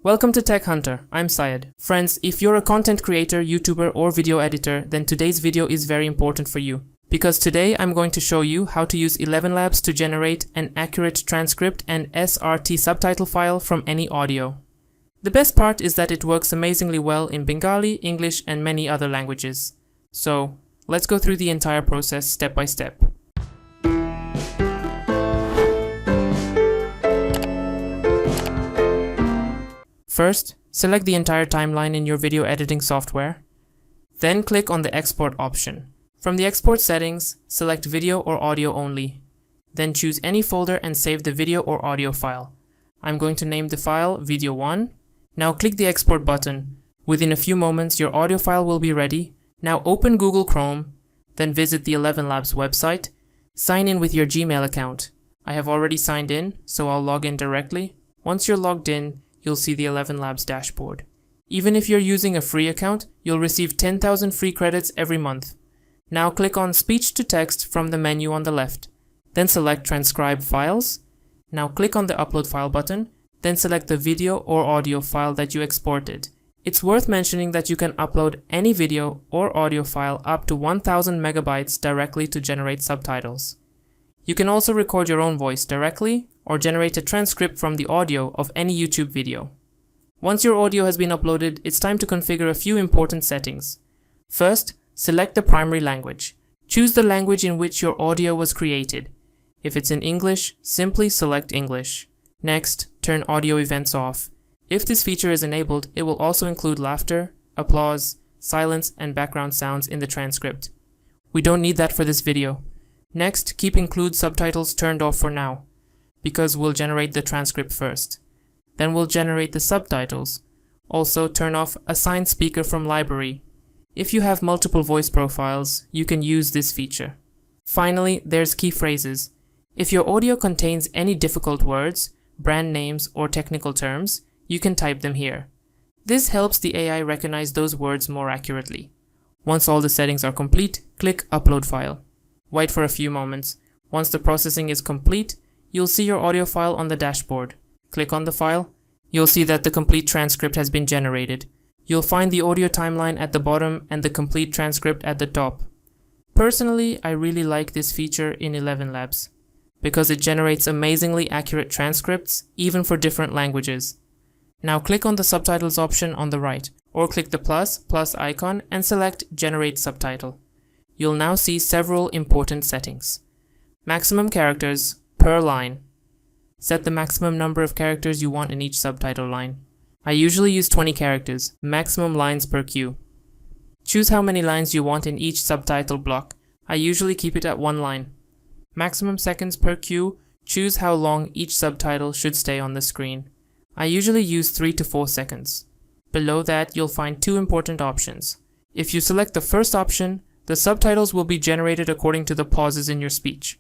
Welcome to Tech Hunter, I'm Syed. Friends, if you're a content creator, YouTuber or video editor, then today's video is very important for you. Because today I'm going to show you how to use ElevenLabs to generate an accurate transcript and SRT subtitle file from any audio. The best part is that it works amazingly well in Bengali, English and many other languages. So, let's go through the entire process step by step. First, select the entire timeline in your video editing software. Then click on the export option. From the export settings, select video or audio only. Then choose any folder and save the video or audio file. I'm going to name the file Video 1. Now click the export button. Within a few moments, your audio file will be ready. Now open Google Chrome, then visit the ElevenLabs website. Sign in with your Gmail account. I have already signed in, so I'll log in directly. Once you're logged in, you'll see the ElevenLabs dashboard. Even if you're using a free account, you'll receive 10,000 free credits every month. Now click on Speech to Text from the menu on the left. Then select Transcribe Files. Now click on the Upload File button. Then select the video or audio file that you exported. It's worth mentioning that you can upload any video or audio file up to 1000 megabytes directly to generate subtitles. You can also record your own voice directly or generate a transcript from the audio of any YouTube video. Once your audio has been uploaded, it's time to configure a few important settings. First, select the primary language. Choose the language in which your audio was created. If it's in English, simply select English. Next, turn audio events off. If this feature is enabled, it will also include laughter, applause, silence, and background sounds in the transcript. We don't need that for this video. Next, keep Include Subtitles turned off for now, because we'll generate the transcript first. Then we'll generate the subtitles. Also, turn off Assign Speaker from Library. If you have multiple voice profiles, you can use this feature. Finally, there's key phrases. If your audio contains any difficult words, brand names, or technical terms, you can type them here. This helps the AI recognize those words more accurately. Once all the settings are complete, click Upload File. Wait for a few moments. Once the processing is complete, you'll see your audio file on the dashboard. Click on the file. You'll see that the complete transcript has been generated. You'll find the audio timeline at the bottom and the complete transcript at the top. Personally, I really like this feature in ElevenLabs because it generates amazingly accurate transcripts even for different languages. Now click on the subtitles option on the right, or click the plus icon and select Generate Subtitle. You'll now see several important settings. Maximum characters per line. Set the maximum number of characters you want in each subtitle line. I usually use 20 characters, maximum lines per queue. Choose how many lines you want in each subtitle block. I usually keep it at 1 line. Maximum seconds per queue. Choose how long each subtitle should stay on the screen. I usually use 3 to 4 seconds. Below that, you'll find 2 important options. If you select the first option, the subtitles will be generated according to the pauses in your speech.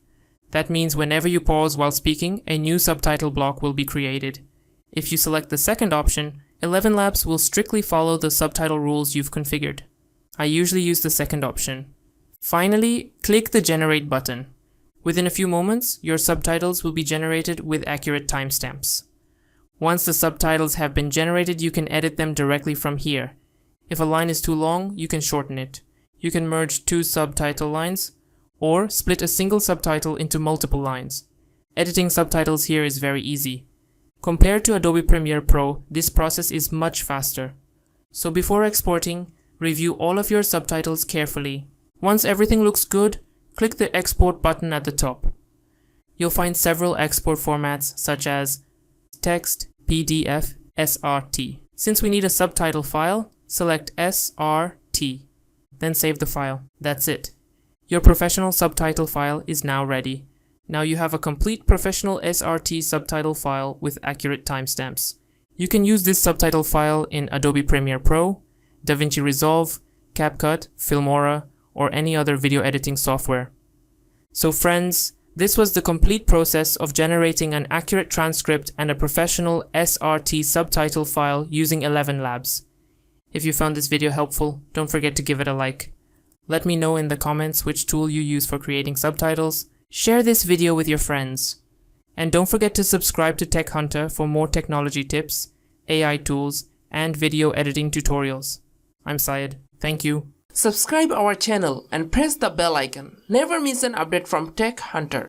That means whenever you pause while speaking, a new subtitle block will be created. If you select the second option, ElevenLabs will strictly follow the subtitle rules you've configured. I usually use the second option. Finally, click the Generate button. Within a few moments, your subtitles will be generated with accurate timestamps. Once the subtitles have been generated, you can edit them directly from here. If a line is too long, you can shorten it. You can merge 2 subtitle lines, or split a single subtitle into multiple lines. Editing subtitles here is very easy. Compared to Adobe Premiere Pro, this process is much faster. So before exporting, review all of your subtitles carefully. Once everything looks good, click the Export button at the top. You'll find several export formats such as text, PDF, SRT. Since we need a subtitle file, select SRT. Then save the file. That's it. Your professional subtitle file is now ready. Now you have a complete professional SRT subtitle file with accurate timestamps. You can use this subtitle file in Adobe Premiere Pro, DaVinci Resolve, CapCut, Filmora, or any other video editing software. So friends, this was the complete process of generating an accurate transcript and a professional SRT subtitle file using ElevenLabs. If you found this video helpful, don't forget to give it a like. Let me know in the comments which tool you use for creating subtitles. Share this video with your friends. And don't forget to subscribe to Tech Hunter for more technology tips. AI tools, and video editing tutorials. I'm Syed. Thank you. Subscribe our channel and press the bell icon. Never miss an update from Tech Hunter.